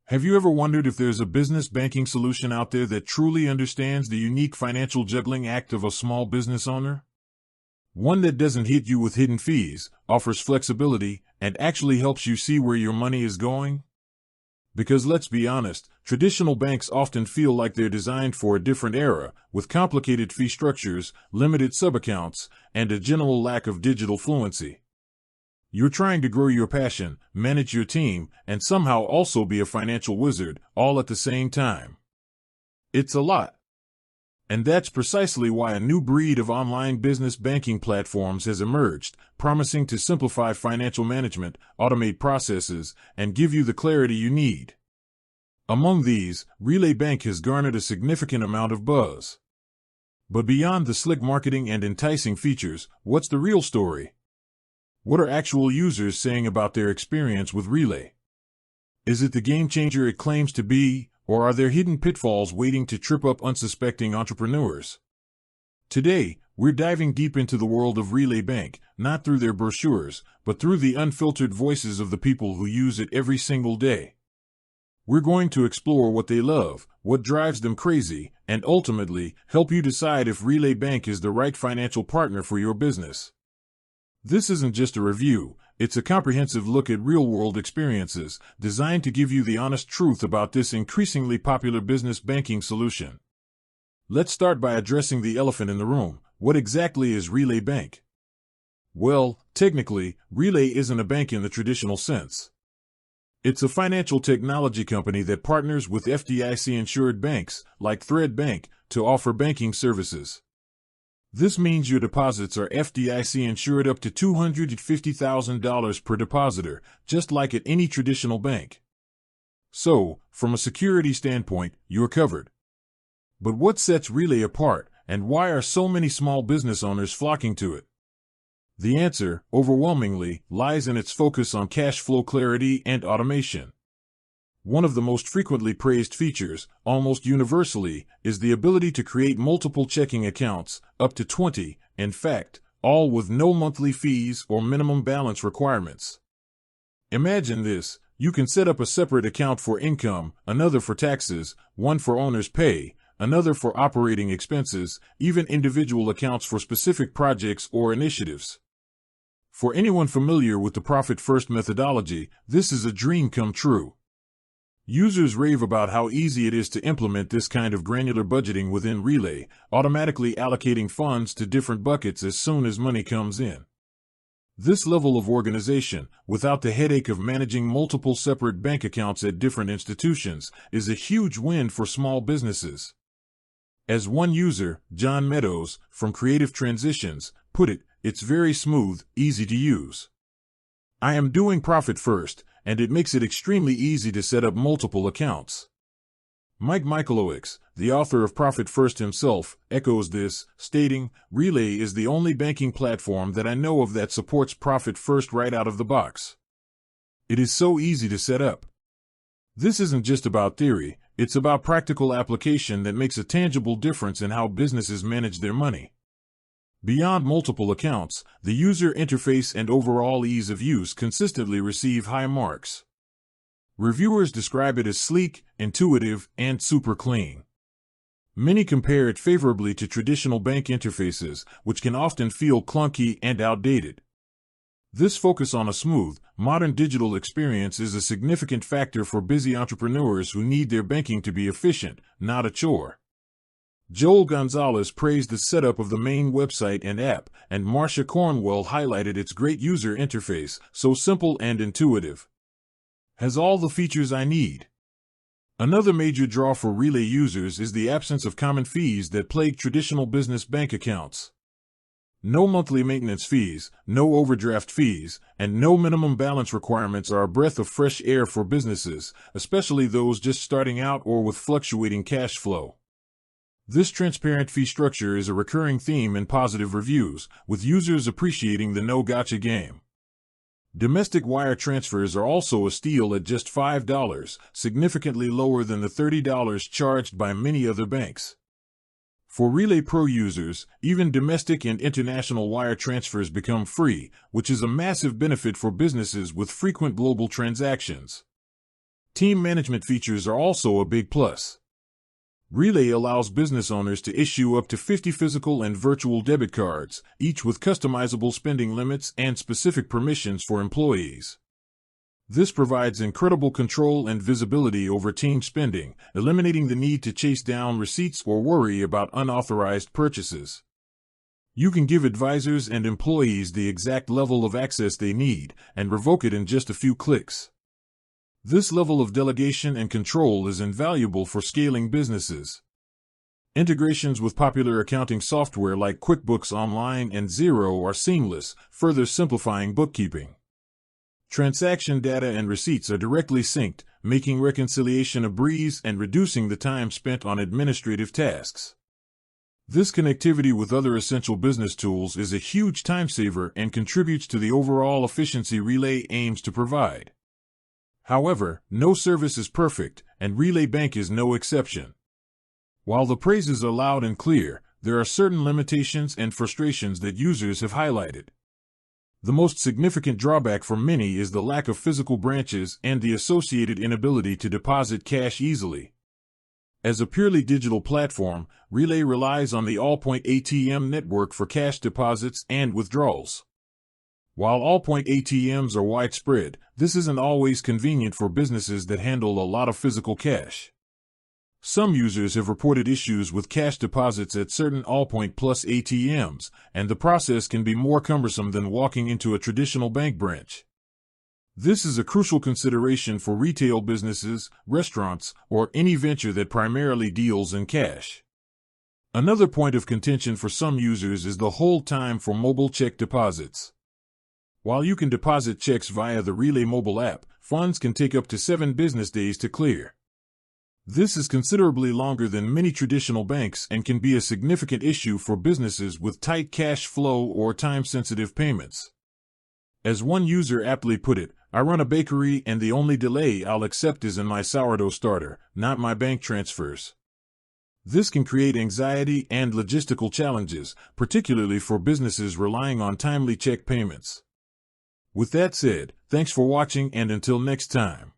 Have you ever wondered if there's a business banking solution out there that truly understands the unique financial juggling act of a small business owner? One that doesn't hit you with hidden fees, offers flexibility, and actually helps you see where your money is going? Because let's be honest, traditional banks often feel like they're designed for a different era, with complicated fee structures, limited sub-accounts, and a general lack of digital fluency. You're trying to grow your passion, manage your team, and somehow also be a financial wizard, all at the same time. It's a lot. And that's precisely why a new breed of online business banking platforms has emerged, promising to simplify financial management, automate processes, and give you the clarity you need. Among these, Relay Bank has garnered a significant amount of buzz. But beyond the slick marketing and enticing features, what's the real story? What are actual users saying about their experience with Relay? Is it the game changer it claims to be, or are there hidden pitfalls waiting to trip up unsuspecting entrepreneurs? Today, we're diving deep into the world of Relay Bank, not through their brochures, but through the unfiltered voices of the people who use it every single day. We're going to explore what they love, what drives them crazy, and ultimately, help you decide if Relay Bank is the right financial partner for your business. This isn't just a review, it's a comprehensive look at real-world experiences, designed to give you the honest truth about this increasingly popular business banking solution. Let's start by addressing the elephant in the room. What exactly is Relay Bank? Well, technically, Relay isn't a bank in the traditional sense. It's a financial technology company that partners with FDIC-insured banks, like Thread Bank, to offer banking services. This means your deposits are FDIC insured up to $250,000 per depositor, just like at any traditional bank. So, from a security standpoint, you're covered. But what sets Relay apart, and why are so many small business owners flocking to it? The answer, overwhelmingly, lies in its focus on cash flow clarity and automation. One of the most frequently praised features, almost universally, is the ability to create multiple checking accounts, up to 20, in fact, all with no monthly fees or minimum balance requirements. Imagine this: you can set up a separate account for income, another for taxes, one for owner's pay, another for operating expenses, even individual accounts for specific projects or initiatives. For anyone familiar with the profit-first methodology, this is a dream come true. Users rave about how easy it is to implement this kind of granular budgeting within Relay, automatically allocating funds to different buckets as soon as money comes in. This level of organization, without the headache of managing multiple separate bank accounts at different institutions, is a huge win for small businesses. As one user, John Meadows, from Creative Transitions, put it, "It's very smooth, easy to use. I am doing profit first, and it makes it extremely easy to set up multiple accounts." Mike Michalowicz, the author of Profit First himself, echoes this, stating, "Relay is the only banking platform that I know of that supports Profit First right out of the box. It is so easy to set up." This isn't just about theory, it's about practical application that makes a tangible difference in how businesses manage their money. Beyond multiple accounts, the user interface and overall ease of use consistently receive high marks. Reviewers describe it as sleek, intuitive, and super clean. Many compare it favorably to traditional bank interfaces, which can often feel clunky and outdated. This focus on a smooth, modern digital experience is a significant factor for busy entrepreneurs who need their banking to be efficient, not a chore. Joel Gonzalez praised the setup of the main website and app, and Marcia Cornwell highlighted its great user interface, so simple and intuitive. Has all the features I need. Another major draw for Relay users is the absence of common fees that plague traditional business bank accounts. No monthly maintenance fees, no overdraft fees, and no minimum balance requirements are a breath of fresh air for businesses, especially those just starting out or with fluctuating cash flow. This transparent fee structure is a recurring theme in positive reviews, with users appreciating the no-gotcha game. Domestic wire transfers are also a steal at just $5, significantly lower than the $30 charged by many other banks. For Relay Pro users, even domestic and international wire transfers become free, which is a massive benefit for businesses with frequent global transactions. Team management features are also a big plus. Relay allows business owners to issue up to 50 physical and virtual debit cards, each with customizable spending limits and specific permissions for employees. This provides incredible control and visibility over team spending, eliminating the need to chase down receipts or worry about unauthorized purchases. You can give advisors and employees the exact level of access they need and revoke it in just a few clicks. This level of delegation and control is invaluable for scaling businesses. Integrations with popular accounting software like QuickBooks Online and Xero are seamless, further simplifying bookkeeping. Transaction data and receipts are directly synced, making reconciliation a breeze and reducing the time spent on administrative tasks. This connectivity with other essential business tools is a huge time saver and contributes to the overall efficiency Relay aims to provide. However, no service is perfect, and Relay Bank is no exception. While the praises are loud and clear, there are certain limitations and frustrations that users have highlighted. The most significant drawback for many is the lack of physical branches and the associated inability to deposit cash easily. As a purely digital platform, Relay relies on the Allpoint ATM network for cash deposits and withdrawals. While Allpoint ATMs are widespread, this isn't always convenient for businesses that handle a lot of physical cash. Some users have reported issues with cash deposits at certain Allpoint Plus ATMs, and the process can be more cumbersome than walking into a traditional bank branch. This is a crucial consideration for retail businesses, restaurants, or any venture that primarily deals in cash. Another point of contention for some users is the hold time for mobile check deposits. While you can deposit checks via the Relay mobile app, funds can take up to 7 business days to clear. This is considerably longer than many traditional banks and can be a significant issue for businesses with tight cash flow or time-sensitive payments. As one user aptly put it, "I run a bakery and the only delay I'll accept is in my sourdough starter, not my bank transfers." This can create anxiety and logistical challenges, particularly for businesses relying on timely check payments. With that said, thanks for watching, and until next time.